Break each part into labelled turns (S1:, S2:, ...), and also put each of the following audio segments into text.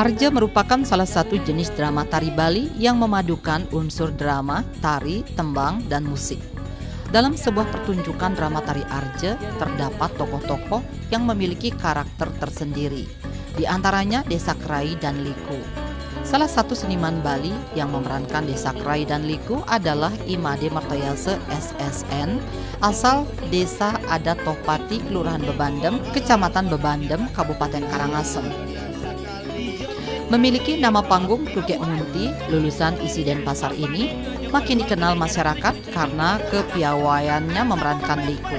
S1: Arja merupakan salah satu jenis drama tari Bali yang memadukan unsur drama, tari, tembang, dan musik. Dalam sebuah pertunjukan drama tari Arja, terdapat tokoh-tokoh yang memiliki karakter tersendiri, di antaranya Desak Rai dan Liku. Salah satu seniman Bali yang memerankan Desak Rai dan Liku adalah Imade Martayase SSN, asal Desa Adat Tohpati, Kelurahan Bebandem, Kecamatan Bebandem, Kabupaten Karangasem. Memiliki nama panggung Tukek Munti, lulusan Isi Denpasar ini makin dikenal masyarakat karena kepiawaiannya memerankan Liku.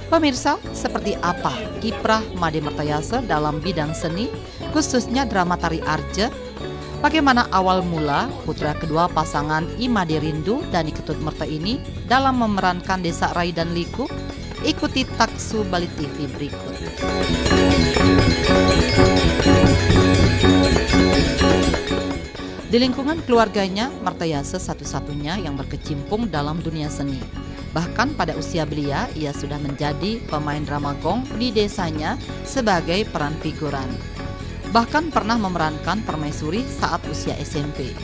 S1: Pemirsa, seperti apa kiprah Made Martayase dalam bidang seni, khususnya drama tari Arja? Bagaimana awal mula putra kedua pasangan Imade Rindu dan Ketut Merta ini dalam memerankan Desak Rai dan Liku? Ikuti Taksu Bali TV berikut. Di lingkungan keluarganya, Martayase satu-satunya yang berkecimpung dalam dunia seni. Bahkan pada usia belia, ia sudah menjadi pemain drama gong di desanya sebagai peran figuran. Bahkan pernah memerankan permaisuri saat usia SMP.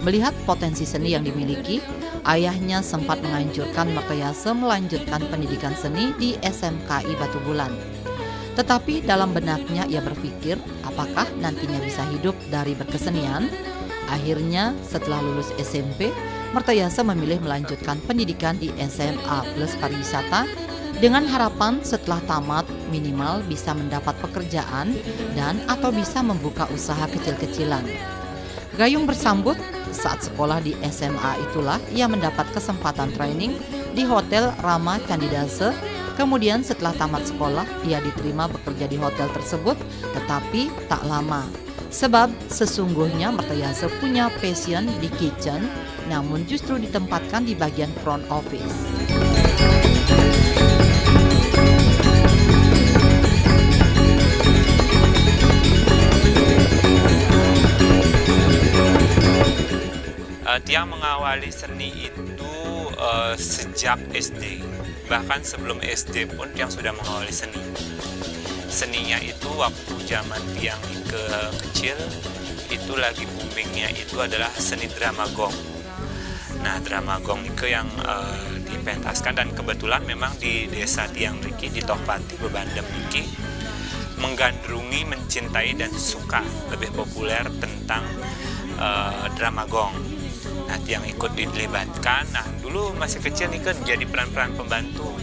S1: Melihat potensi seni yang dimiliki, ayahnya sempat menganjurkan Martayase melanjutkan pendidikan seni di SMKI Batu Bulan. Tetapi dalam benaknya ia berpikir, apakah nantinya bisa hidup dari berkesenian? Akhirnya setelah lulus SMP, Martayase memilih melanjutkan pendidikan di SMA Plus Pariwisata dengan harapan setelah tamat minimal bisa mendapat pekerjaan dan atau bisa membuka usaha kecil-kecilan. Gayung bersambut, saat sekolah di SMA itulah ia mendapat kesempatan training di Hotel Rama Candidase. Kemudian setelah tamat sekolah, ia diterima bekerja di hotel tersebut, tetapi tak lama. Sebab sesungguhnya Martayase punya passion di kitchen, namun justru ditempatkan di bagian front office.
S2: Tiang mengawali seni itu sejak SD. Bahkan sebelum SD pun Tiang sudah mengawali seni. Seninya itu waktu zaman Tiang kecil, itu lagi boomingnya itu adalah seni drama gong. Nah, drama gong itu yang dipentaskan, dan kebetulan memang di desa Tiang Riki, di Tohpati Bebandem Riki, menggandrungi, mencintai, dan suka lebih populer tentang drama gong. Nah, Tiang ikut dilibatkan. Nah, dulu masih kecil nih kan jadi peran-peran pembantu,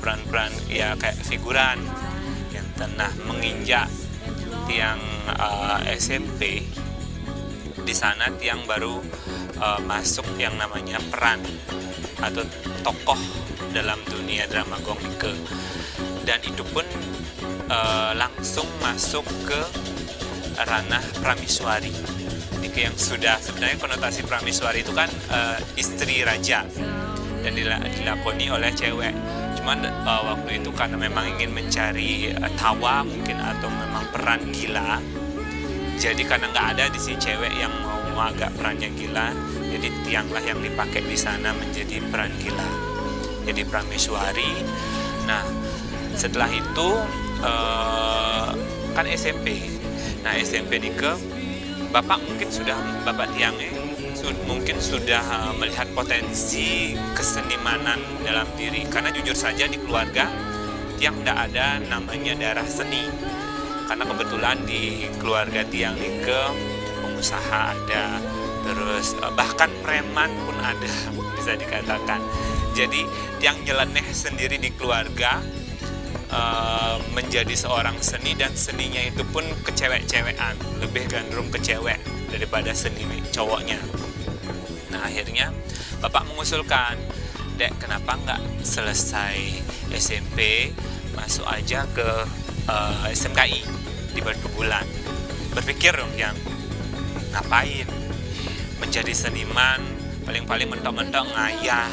S2: peran-peran ya kayak figuran. Yang tengah menginjak Tiang SMP, di sana Tiang baru masuk yang namanya peran atau tokoh dalam dunia drama gong Ike. Dan itu pun langsung masuk ke ranah prameswari. Yang sudah sebenarnya konotasi prameswari itu kan istri raja dan dilakoni oleh cewek. Cuman waktu itu karena memang ingin mencari tawa mungkin atau memang peran gila, jadi karena nggak ada di si cewek yang mau agak perannya gila, jadi Tianglah yang dipakai di sana menjadi peran gila, jadi prameswari. Nah, setelah itu kan SMP. Nah, SMP ke Bapak Tiang mungkin sudah melihat potensi kesenimanan dalam diri, karena jujur saja di keluarga Tiang tidak ada namanya darah seni, karena kebetulan di keluarga Tiang ke pengusaha ada, terus bahkan preman pun ada bisa dikatakan. Jadi Tiang nyeleneh sendiri di keluarga, menjadi seorang seni, dan seninya itu pun kecewek-cewekan, lebih gandrung ke cewek daripada seni cowoknya. Nah, akhirnya Bapak mengusulkan, Dek, kenapa nggak selesai SMP masuk aja ke SMKI di Batu Bulan. Berpikir dong yang ngapain menjadi seniman, paling-paling mentok-mentok ngayah.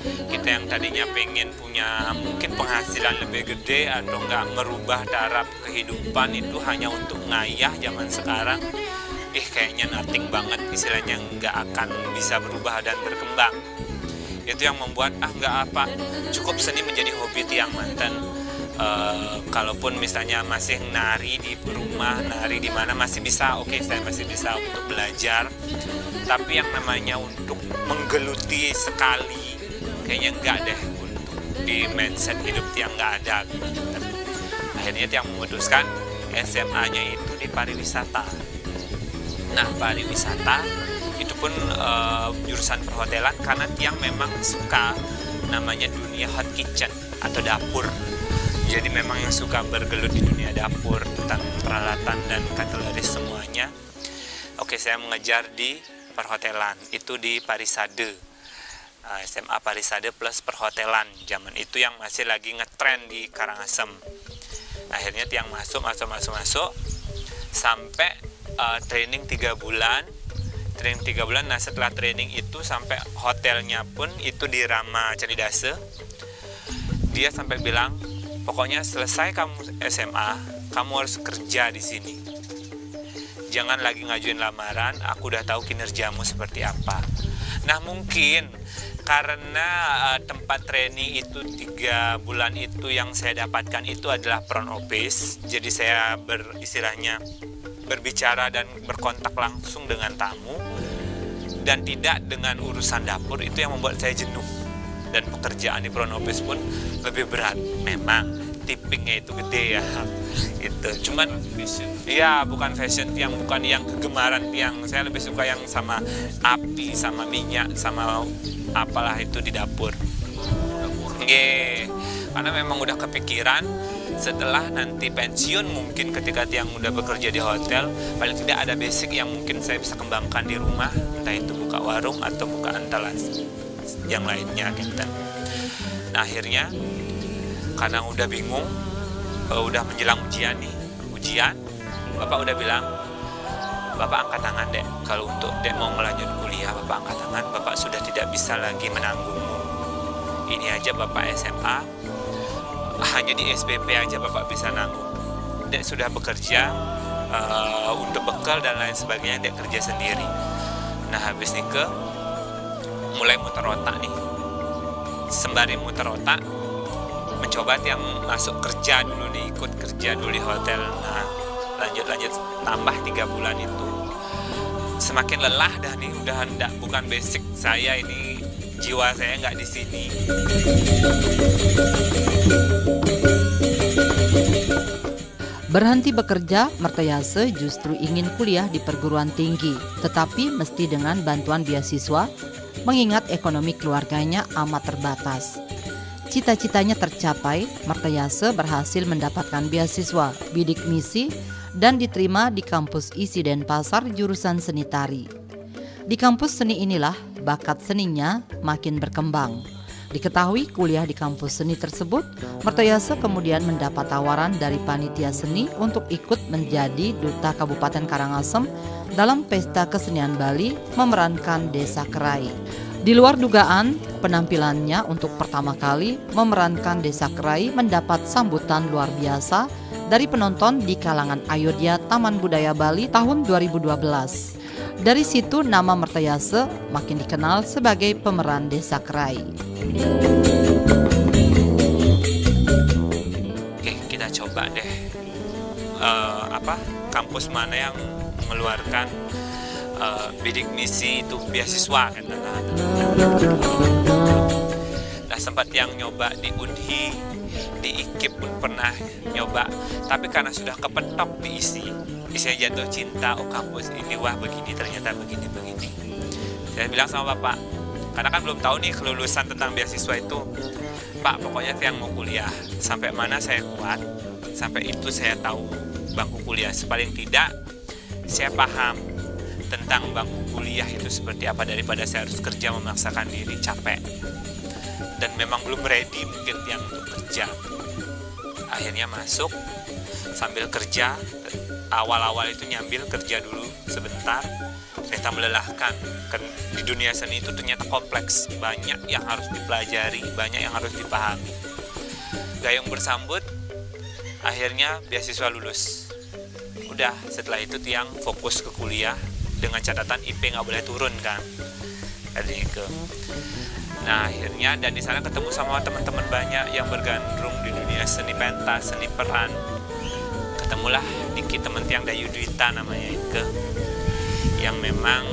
S2: Kita yang tadinya pengen punya mungkin penghasilan lebih gede atau nggak merubah taraf kehidupan itu hanya untuk ngayah zaman sekarang, kayaknya nothing banget, istilahnya nggak akan bisa berubah dan berkembang. Itu yang membuat nggak apa, cukup seni menjadi hobi Tiang mantan. kalaupun misalnya masih nari di rumah, nari di mana masih bisa, oke, saya masih bisa untuk belajar. Tapi yang namanya untuk menggeluti sekali kayaknya enggak deh, untuk di mindset hidup Tiang nggak ada. Akhirnya Tiang memutuskan SMA-nya itu di pariwisata. Nah, pariwisata itu pun jurusan perhotelan karena Tiang memang suka namanya dunia hot kitchen atau dapur. Jadi memang yang suka bergelut di dunia dapur tentang peralatan dan kateleris semuanya. Oke, saya mengejar di perhotelan, itu di Parisade. SMA Parisade plus perhotelan. Zaman itu yang masih lagi ngetren di Karangasem. Akhirnya Tiang masuk sampai training 3 bulan. Nah setelah training itu sampai hotelnya pun itu di Rama Candidase. Dia sampai bilang, pokoknya selesai kamu SMA, kamu harus kerja di sini. Jangan lagi ngajuin lamaran, aku udah tahu kinerjamu seperti apa. Nah mungkin karena tempat training itu 3 bulan itu yang saya dapatkan itu adalah front office. Jadi saya istilahnya berbicara dan berkontak langsung dengan tamu dan tidak dengan urusan dapur, itu yang membuat saya jenuh. Dan pekerjaan di front office pun lebih berat. Memang tippingnya itu gede ya. Itu cuman ya bukan fashion Tiang, bukan yang kegemaran Tiang. Saya lebih suka yang sama api, sama minyak, sama apalah itu di dapur. Karena memang udah kepikiran setelah nanti pensiun, mungkin ketika Tiang udah bekerja di hotel, paling tidak ada basic yang mungkin saya bisa kembangkan di rumah, entah itu buka warung atau buka antalas yang lainnya gitu. Nah akhirnya karena udah bingung, udah menjelang ujian, Bapak udah bilang, Bapak angkat tangan Dek, kalau untuk Dek mau melanjut kuliah Bapak angkat tangan, Bapak sudah tidak bisa lagi menanggungmu. Ini aja Bapak SMA, hanya di SPP aja Bapak bisa nanggung. Dek sudah bekerja untuk bekal dan lain sebagainya, Dek kerja sendiri. Nah habis nikah mulai muter otak nih. Sembari muter otak, mencoba Tiang masuk kerja dulu nih, ikut kerja dulu di hotel. Nah lanjut tambah 3 bulan itu. Semakin lelah dah nih, udah hendak bukan basic saya ini, jiwa saya nggak di sini.
S1: Berhenti bekerja, Martayase justru ingin kuliah di perguruan tinggi, tetapi mesti dengan bantuan beasiswa, mengingat ekonomi keluarganya amat terbatas. Cita-citanya tercapai, Martayase berhasil mendapatkan beasiswa bidik misi dan diterima di kampus ISI Denpasar jurusan seni tari. Di kampus seni inilah bakat seninya makin berkembang. Diketahui kuliah di kampus seni tersebut, Martayase kemudian mendapat tawaran dari panitia seni untuk ikut menjadi duta Kabupaten Karangasem dalam pesta kesenian Bali memerankan Desa Kerai. Di luar dugaan, penampilannya untuk pertama kali memerankan Desa Kerai mendapat sambutan luar biasa dari penonton di kalangan Ayodhya Taman Budaya Bali tahun 2012. Dari situ nama Martayase makin dikenal sebagai pemeran Desa Kerai.
S2: Oke, kita coba deh kampus mana yang mengeluarkan bidik misi itu beasiswa kan. Nah sempat yang nyoba di UNHI, di IKIP pun pernah nyoba, tapi karena sudah kepetok di isinya jatuh cinta, oh kampus ini wah begini, ternyata begini. Saya bilang sama Bapak, karena kan belum tahu nih kelulusan tentang beasiswa itu, Pak pokoknya Tiang mau kuliah, sampai mana saya kuat, sampai itu saya tahu bangku kuliah, paling tidak saya paham tentang bangku kuliah itu seperti apa, daripada saya harus kerja memaksakan diri, capek. Dan memang belum ready mungkin Tiang untuk kerja. Akhirnya masuk sambil kerja, awal-awal itu nyambil kerja dulu sebentar, ternyata melelahkan. Di dunia seni itu ternyata kompleks, banyak yang harus dipelajari, banyak yang harus dipahami. Gayung bersambut, akhirnya beasiswa lulus. Udah setelah itu Tiang fokus ke kuliah dengan catatan IP nggak boleh turun kan. Nah akhirnya dan di sana ketemu sama teman-teman banyak yang bergandrung di dunia seni pentas, seni peran. Ketemulah Niki teman tiang Dayu Dwita namanya itu, yang memang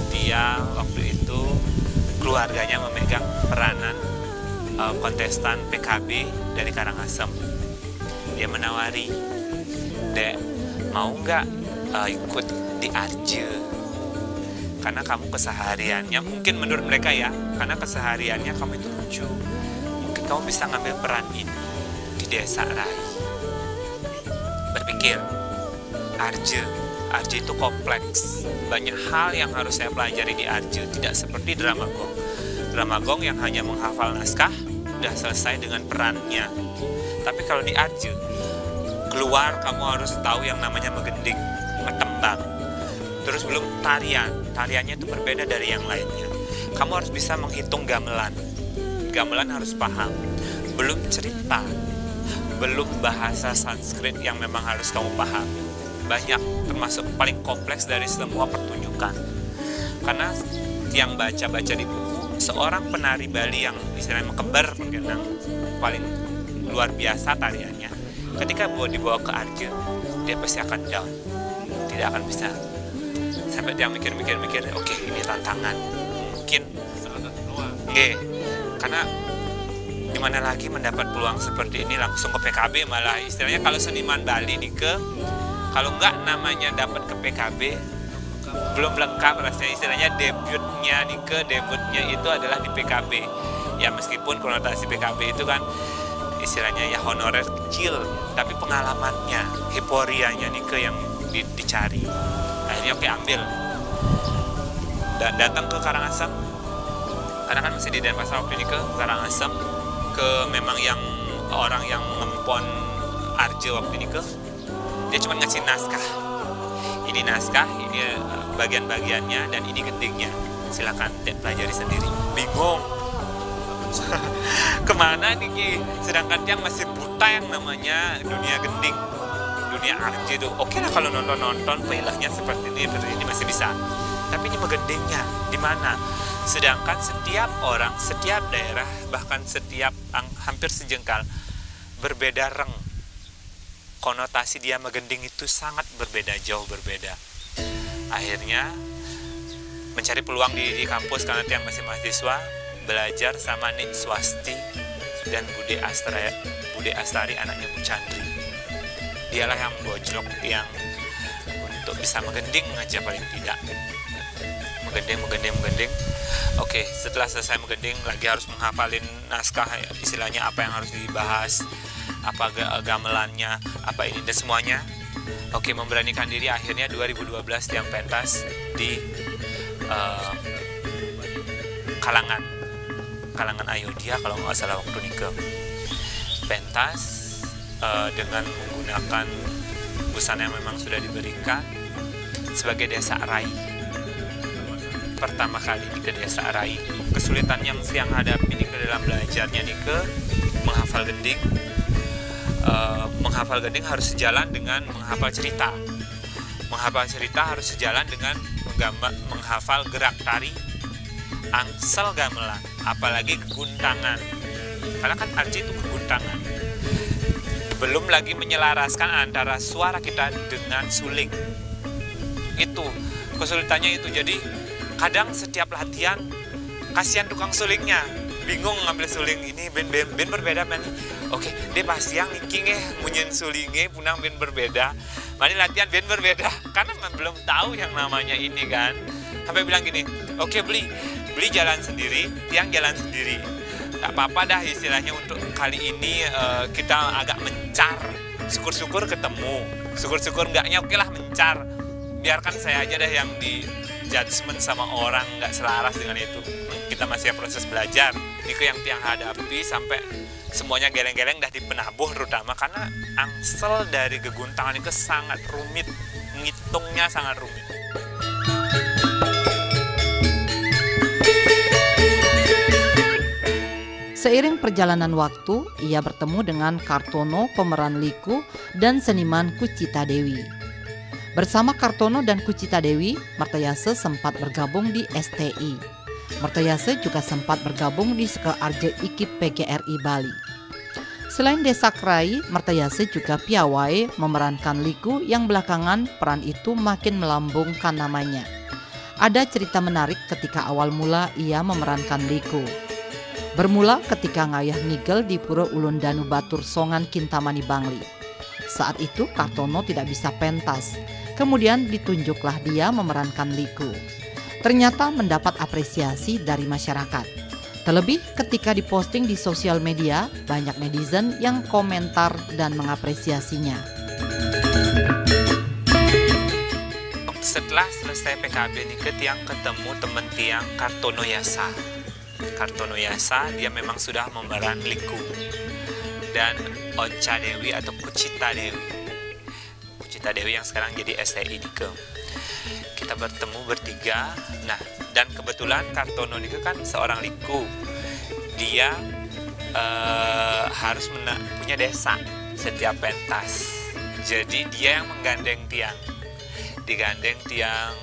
S2: dia waktu itu keluarganya memegang peranan kontestan PKB dari Karangasem. Dia menawari, "Dek, mau nggak ikut di Arje? Karena kamu kesehariannya, mungkin menurut mereka ya, karena kesehariannya kamu itu lucu, mungkin kamu bisa ngambil peran ini di desa Rai." Berpikir, Arje itu kompleks, banyak hal yang harus saya pelajari di Arje, tidak seperti Dramagong. Dramagong yang hanya menghafal naskah udah selesai dengan perannya. Tapi kalau di Arje, keluar kamu harus tahu yang namanya megending, metembang. Terus belum tariannya itu berbeda dari yang lainnya. Kamu harus bisa menghitung gamelan harus paham. Belum cerita, belum bahasa Sanskrit yang memang harus kamu paham. Banyak, termasuk paling kompleks dari semua pertunjukan. Karena yang baca-baca di buku, seorang penari Bali yang istilahnya kembar menggenang, paling luar biasa tariannya. Ketika dibawa ke Arje, dia pasti akan down, tidak akan bisa. Sampai dia mikir, oke, ini tantangan. Mungkin karena dimana lagi mendapat peluang seperti ini langsung ke PKB, malah istilahnya kalau seniman Bali kalau nggak namanya dapat ke PKB belum lengkap rasanya, istilahnya debutnya itu adalah di PKB. Ya meskipun konotasi PKB itu kan istilahnya ya honorer kecil, tapi pengalamannya, hiporianya yang dicari. Akhirnya oke, ambil dan datang ke Karangasem, karena kan masih di Denpasar waktu ini, ke Karangasem, ke memang yang orang yang ngempon Arje waktu ini, dia cuma ngasih naskah, ini bagian-bagiannya dan ini gendingnya, silakan pelajari sendiri. Bingung kemana nih, sedangkan yang masih buta yang namanya dunia gending, dunia Arje itu. Oke lah kalau nonton filmnya seperti ini masih bisa, tapi ini megendingnya di mana? Sedangkan setiap orang, setiap daerah, bahkan hampir sejengkal berbeda reng. Konotasi dia megending itu sangat berbeda, jauh berbeda. Akhirnya mencari peluang di kampus karena tiang masih mahasiswa, belajar sama Nik Swasti dan Bude Astari anaknya Bu Chandri. Dialah yang bojlok yang untuk bisa megending aja paling tidak. Megending. Oke, setelah selesai megending lagi harus menghafalin naskah, istilahnya apa yang harus dibahas, apa gamelannya, apa ini dan semuanya. Oke, memberanikan diri. Akhirnya 2012 tiang pentas di Kalangan Ayodhya kalau nggak salah waktu nikah. Pentas dengan menggunakan busana yang memang sudah diberikan sebagai desa Rai. Pertama kali ke desa Rai, kesulitan yang siang hadapi ke dalam belajarnya menghafal gending. Menghafal gending harus sejalan dengan menghafal cerita. Menghafal cerita harus sejalan dengan menghafal gerak tari, angsel gamelan, apalagi keguntangan. Karena kan Arje itu keguntangan. Belum lagi menyelaraskan antara suara kita dengan suling. Itu kesulitannya itu. Jadi kadang setiap latihan kasihan tukang sulingnya, bingung ngambil suling ini ben berbeda man. Oke, dia pasti yang niking munyen sulinge punang ben berbeda. Mari latihan ben berbeda karena belum tahu yang namanya ini kan. Sampai bilang gini, oke beli jalan sendiri, tiang jalan sendiri. Tak apa-apa dah istilahnya untuk kali ini kita agak mencar. Syukur-syukur ketemu, syukur-syukur enggaknya oke lah mencar. Biarkan saya aja dah yang di judgement sama orang nggak selaras dengan itu. Kita masih proses belajar. Ini yang tiang hadapi sampai semuanya geleng-geleng dah di penabuh, terutama karena angsel dari geguntangan itu sangat rumit, ngitungnya sangat rumit.
S1: Seiring perjalanan waktu, ia bertemu dengan Kartono, pemeran Liku, dan seniman Kucita Dewi. Bersama Kartono dan Kucita Dewi, Martayase sempat bergabung di STI. Martayase juga sempat bergabung di Seke Arje Ikip PGRI Bali. Selain Desa Krai, Martayase juga piawai memerankan liku yang belakangan peran itu makin melambungkan namanya. Ada cerita menarik ketika awal mula ia memerankan liku. Bermula ketika ngayah ngigel di Pura Ulun Danu Batur Songan Kintamani Bangli. Saat itu Kartono tidak bisa pentas, kemudian ditunjuklah dia memerankan liku. Ternyata mendapat apresiasi dari masyarakat. Terlebih ketika diposting di sosial media, banyak netizen yang komentar dan mengapresiasinya.
S2: Setelah selesai PKB nih, tiang ketemu temen tiang Kartono Yasa. Kartono Yasa dia memang sudah memeran liku. Dan Onca Dewi atau Kucita Dewi. Kucita Dewi yang sekarang jadi STI Nike. Kita bertemu bertiga. Nah, dan kebetulan Kartono Nike kan seorang liku. Dia harus punya desa setiap pentas. Jadi dia yang menggandeng tiang. Digandeng tiang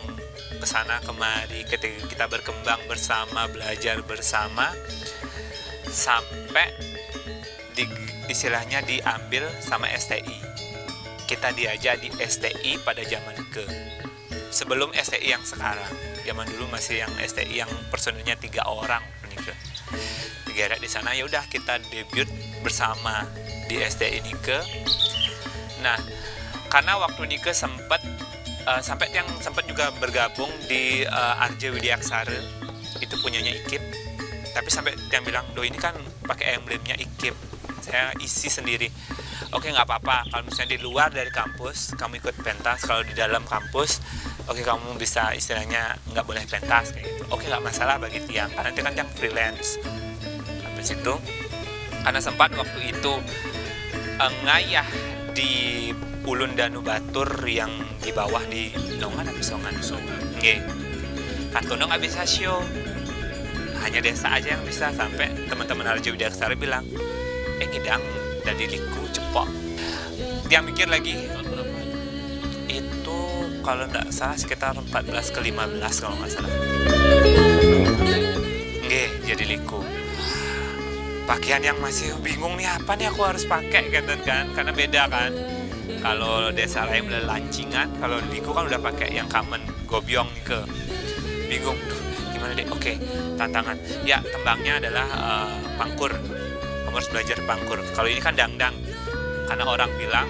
S2: kesana kemari ketika kita berkembang bersama, belajar bersama, sampai istilahnya diambil sama STI. Kita diajak di STI pada zaman sebelum STI yang sekarang. Zaman dulu masih yang STI yang personilnya 3 orang. Digarap di sana, ya udah kita debut bersama di STI Nike. Nah, karena waktu Nike sempat yang sempat juga bergabung di Arje Widyaksara, itu punyanya Ikip. Tapi sampai yang bilang, "Doh, ini kan pakai emblemnya Ikip." Saya isi sendiri. Oke, nggak apa-apa. Kalau misalnya di luar dari kampus, kamu ikut pentas. Kalau di dalam kampus, oke, kamu bisa istilahnya nggak boleh pentas kayak gitu. Oke, nggak masalah bagi tiang. Karena itu kan yang freelance. Habis itu, karena sempat waktu itu ngayah di Ulun Danu Batur yang di bawah di Nongan atau Songan. Nggih. Kartono nggak bisa show. Hanya desa aja yang bisa, sampai teman-teman Arje Widyaksara bilang, ngidang dari liku cepok. Dia mikir lagi, itu kalau nggak salah sekitar 14 ke 15 kalau nggak salah. Nggih, jadi liku. Pakaian yang masih bingung nih, apa nih aku harus pakai gitu kan, karena beda kan. Kalau desa lain udah lancingan, kalau liku kan udah pakai yang common gobyong nih ke. Bingung, gimana deh? Oke, tantangan. Ya, tembangnya adalah pangkur. Kamu harus belajar pangkur. Kalau ini kan dangdang. Karena orang bilang,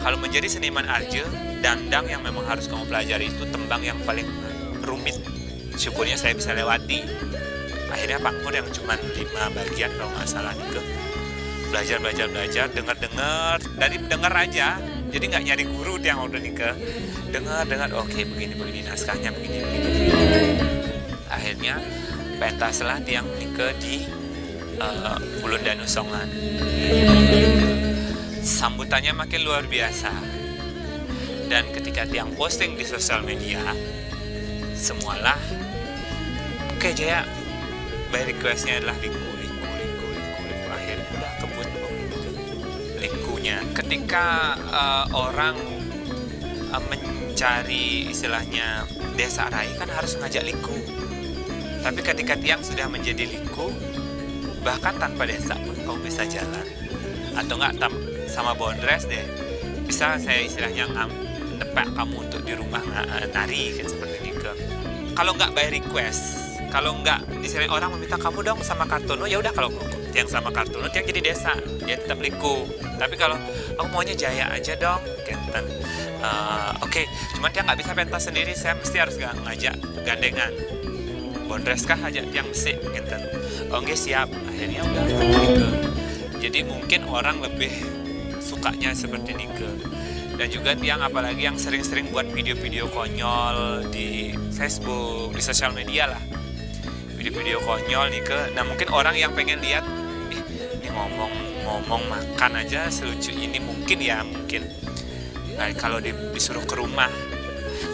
S2: kalau menjadi seniman Arje, dangdang yang memang harus kamu pelajari itu tembang yang paling rumit. Syukurnya saya bisa lewati. Akhirnya pangkur yang cuma 5 bagian kalau nggak salah nih. Belajar, dengar. Dari dengar aja. Jadi nggak nyari guru yang udah nih ke. Dengar, oke begini, naskahnya begini. Akhirnya pentaslah tiang Nike di Ulun Danu Songan. Sambutannya makin luar biasa. Dan ketika tiang posting di sosial media, semualah, oke Jaya, by requestnya adalah liku. Akhirnya udah kebut likunya. Ketika orang mencari istilahnya desa rai kan harus ngajak liku. Tapi ketika tiang sudah menjadi liku, bahkan tanpa desa pun kamu bisa jalan. Atau enggak sama bondres deh, bisa saya istilahnya nepek kamu untuk di rumah nari gitu, seperti ini. Kalau nggak by request, kalau nggak istilahnya orang meminta kamu dong sama Kartono, ya udah, kalau tiang sama Kartono tiang jadi desa, dia tetap liku. Tapi kalau aku maunya Jaya aja dong, kenten. Oke, cuman tiang nggak bisa pentas sendiri, saya mesti harus ngajak gandengan. Bondres kah ajak tiang besi, kenten. Oke, siap. Akhirnya udah gitu. Jadi mungkin orang lebih sukanya seperti Nike. Dan juga tiang apalagi yang sering-sering buat video-video konyol di Facebook, di sosial media lah. Video-video konyol Nike. Nah, mungkin orang yang pengen lihat, ini ngomong makan aja selucu ini, mungkin. Nah, kalau disuruh ke rumah,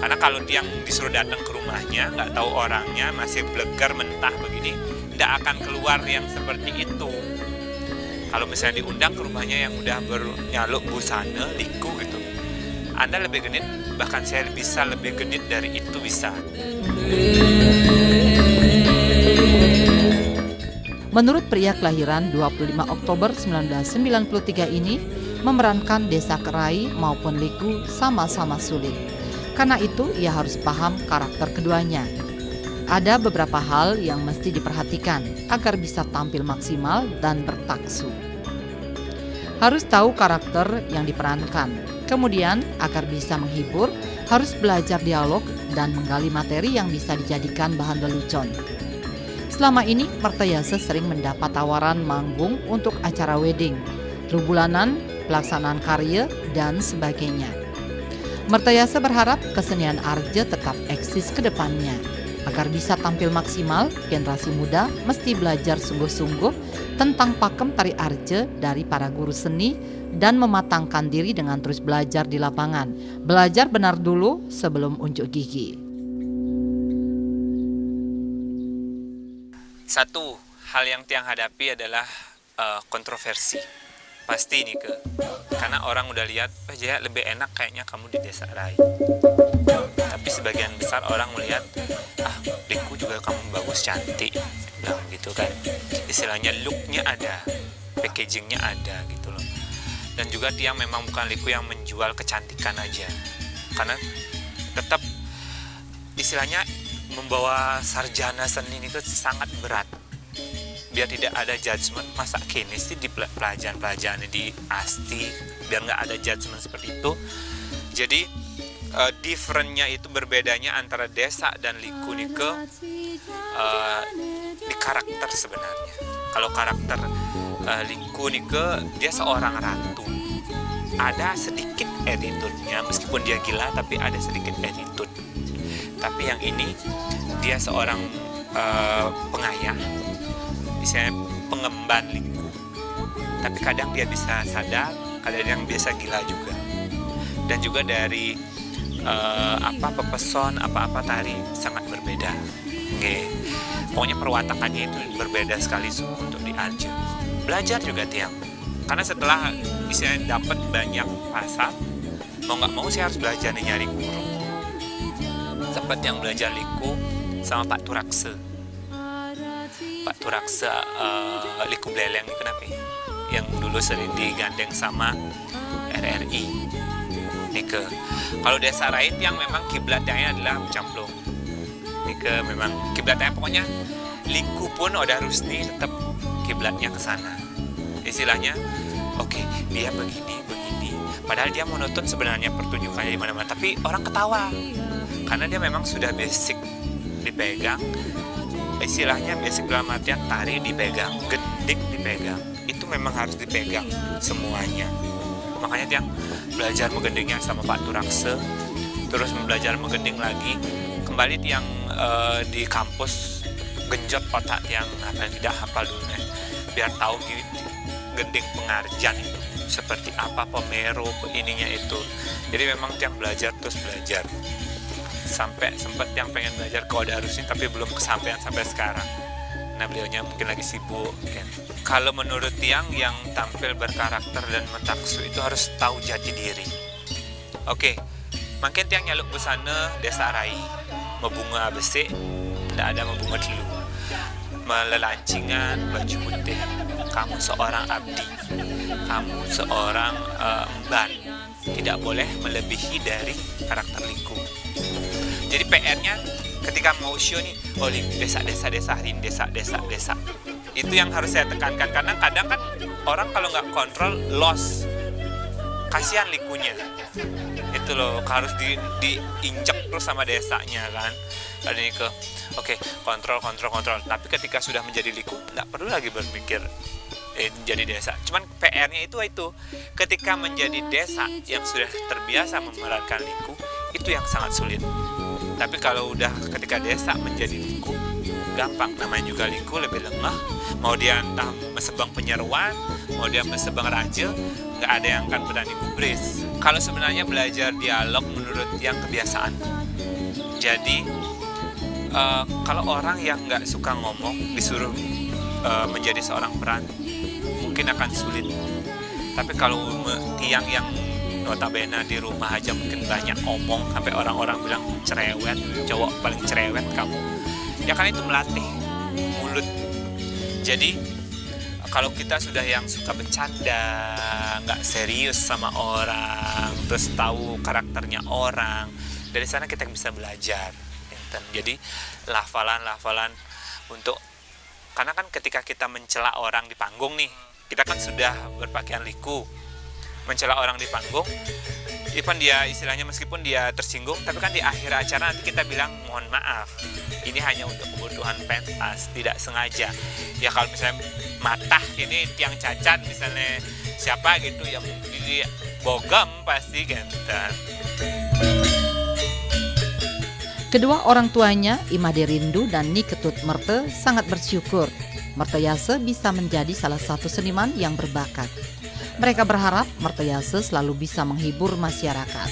S2: karena kalau tiang disuruh datang ke rumahnya, nggak tahu orangnya, masih blegar mentah begini, nggak akan keluar yang seperti itu. Kalau misalnya diundang ke rumahnya yang udah bernyaluk busana, liku gitu, Anda lebih genit, bahkan saya bisa lebih genit dari itu bisa.
S1: Menurut pria kelahiran 25 Oktober 1993 ini, memerankan Desa Kerai maupun Liku sama-sama sulit. Karena itu, ia harus paham karakter keduanya. Ada beberapa hal yang mesti diperhatikan agar bisa tampil maksimal dan bertaksu. Harus tahu karakter yang diperankan. Kemudian, agar bisa menghibur, harus belajar dialog dan menggali materi yang bisa dijadikan bahan lelucon. Selama ini, Martayasa sering mendapat tawaran manggung untuk acara wedding, bulanan, pelaksanaan karya, dan sebagainya. Martayasa berharap kesenian Arja tetap eksis ke depannya. Agar bisa tampil maksimal, generasi muda mesti belajar sungguh-sungguh tentang pakem tari Arja dari para guru seni dan mematangkan diri dengan terus belajar di lapangan. Belajar benar dulu sebelum unjuk gigi.
S2: Satu hal yang Tiang hadapi adalah kontroversi. Pasti nih karena orang udah lihat, Jaya lebih enak kayaknya kamu di Desa Rai. Tapi sebagian besar orang melihat, Liku juga kamu bagus, cantik, bilang gitu kan. Istilahnya looknya ada, packagingnya ada gitu loh. Dan juga Tiang memang bukan Liku yang menjual kecantikan aja, karena tetap istilahnya membawa sarjana seni itu sangat berat. Biar tidak ada judgement, masa kini sih di pelajaran-pelajaran di ASTI, biar nggak ada judgement seperti itu. Jadi differentnya itu berbedanya antara Desa dan Liku Nike di karakter sebenarnya. Kalau karakter Liku Nike, dia seorang ratu, ada sedikit attitude-nya, meskipun dia gila tapi ada sedikit attitude. Tapi yang ini dia seorang pengayah, misalnya pengemban Liku, tapi kadang dia bisa sadar, kadang biasa gila juga. Dan juga dari pepeson, apa tari sangat berbeda. Pokoknya perwatakannya itu berbeda sekali untuk di Arja. Belajar juga Tiang, karena setelah istilahnya dapat banyak pasar, mau nggak mau saya harus belajar nih, nyari guru. Sempat yang belajar Liku sama Pak Turakse. Pak Turakse Liku Beleleng itu kenapa? Yang dulu sering digandeng sama RRI. Nike. Kalau Desa Rai yang memang kiblatnya adalah Camplung. Nike memang kiblatnya, pokoknya Liku pun Oda Rusdi tetap kiblatnya ke sana. Istilahnya, oke, dia begini. Padahal dia monoton sebenarnya pertunjukannya di mana-mana, tapi orang ketawa. Karena dia memang sudah basic dipegang. Istilahnya basic dalam artian tari dipegang, gending dipegang. Itu memang harus dipegang semuanya. Makanya dia belajar menggendingnya sama Pak Turakse, terus belajar menggending lagi. Kembali yang di kampus genjot otak yang tidak hafal dulu, biar tahu gending pengarjan itu seperti apa, pemero ininya itu. Jadi memang yang belajar terus belajar. Sampai sempat yang pengen belajar ke Oda Rusdi tapi belum kesampaian sampai sekarang. Nah, beliaunya mungkin lagi sibuk kan. Kalau menurut Tiang, yang tampil berkarakter dan mentaksu itu harus tahu jati diri. Oke, makin Tiang nyaluk busana Desa Rai, membunga besi, tidak ada membunga dulu. Melelancingan baju putih. Kamu seorang abdi, kamu seorang emban, tidak boleh melebihi dari karakter Liku. Jadi PR-nya ketika mau show nih, desa hari ini desa. Itu yang harus saya tekankan, karena kadang kan orang kalau nggak kontrol loss, kasihan Likunya. Itu loh, harus diinjek terus sama desanya kan. Ada ini kontrol. Tapi ketika sudah menjadi Liku, nggak perlu lagi berpikir jadi desa. Cuman PR-nya itu ketika menjadi desa yang sudah terbiasa memerankan Liku, itu yang sangat sulit. Tapi kalau udah ketika desa menjadi Liku, gampang. Namanya juga Liku, lebih lengah. Mau dia entah mesebang penyeruan, mau dia mesebang raja, nggak ada yang akan berani gubris. Kalau sebenarnya belajar dialog menurut yang kebiasaan. Jadi kalau orang yang nggak suka ngomong disuruh menjadi seorang peran, mungkin akan sulit. Tapi kalau Tiang yang notabene di rumah aja mungkin banyak omong sampai orang-orang bilang cerewet, cowok paling cerewet kamu, ya kan itu melatih mulut. Jadi kalau kita sudah yang suka bercanda, nggak serius sama orang, terus tahu karakternya orang, dari sana kita bisa belajar. Jadi lafalan untuk, karena kan ketika kita mencela orang di panggung nih, kita kan sudah berpakaian liku, mencela orang di panggung, Ipan dia istilahnya meskipun dia tersinggung, tapi kan di akhir acara nanti kita bilang mohon maaf, ini hanya untuk kebutuhan pentas, tidak sengaja. Ya kalau misalnya matah ini tiang cacat misalnya siapa gitu yang di bogam pasti kan.
S1: Kedua orang tuanya, Imade Rindu dan Ni Ketut Merte, sangat bersyukur Martayase bisa menjadi salah satu seniman yang berbakat. Mereka berharap Martayase selalu bisa menghibur masyarakat.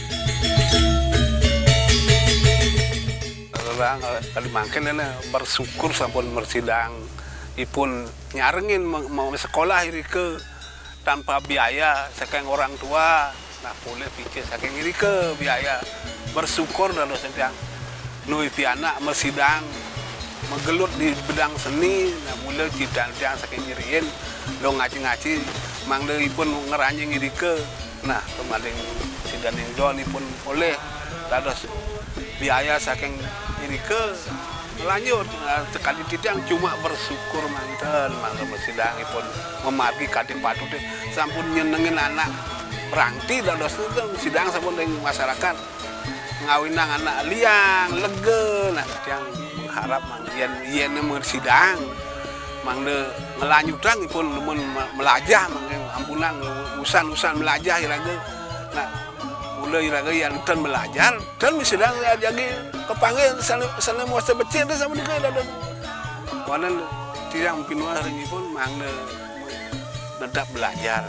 S3: Orang kali makin bersyukur sampun bersidang, ipun nyarengin mau sekolah iri ke tanpa biaya saking orang tua, nah boleh pikir saking iri ke biaya bersyukur dan sedang nui pianak bersidang menggelut di bidang seni, nah mulai tidak saking iriin lo ngaji mangde ipun ngeranjing iri ke, nah kemarin sidang Don ipun oleh dados biaya saking iri ke lanjut sekali tidak cuma bersyukur manten mangga bersidang ipun memargi kadang patut sampun nyenengin anak berangti dados itu sidang sampun dengan masyarakat ngawinang anak liang lege nah yang mengharap yen bersidang mangde melanjutang ipun melajah mangga ampunang usan melajah iraga nah mulai iraga yang ten belajar dan sedang jadi kepanggil sana mau sebecil dah sama dia dah wanan tidak mungkin hari pun mangde tetap belajar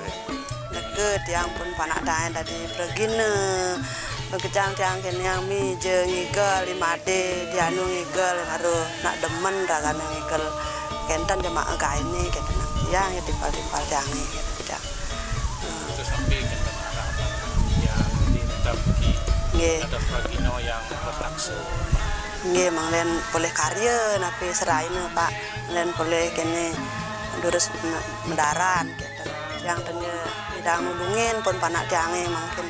S4: deket yang pun panak daen tadi pergine bekejang tiang yang mi je ngigel Imade dianu ngigel harus nak demen ragan ngigel kenten jemaah ka ini kenten yang timpal tiang tidak
S5: itu sampai kenten harapan yang ditambki ada pragino yang berlangsung
S4: nggih manglen boleh karya napi seraina Pak manglen boleh kene durus mendaran kenten yang tanya tidak nulungin pun panak tiange mungkin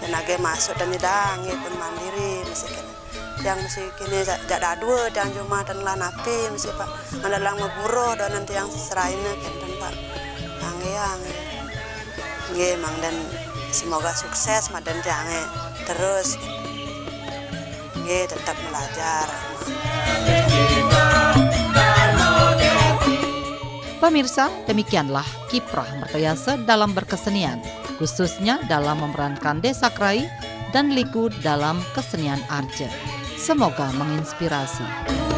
S4: tenaga masuk dan tidak pun mandiri mesti kene yang mesti kini jada dua dan cuma dan lah napi mesti Pak mendalang memburu dan nanti yang seraina kenten Pak yang nggih manglen semoga sukses madan jange terus nggih tetap belajar.
S1: Pemirsa, demikianlah kiprah Martayase dalam berkesenian, khususnya dalam memerankan Desa Krai dan liku dalam kesenian Arje. Semoga menginspirasi.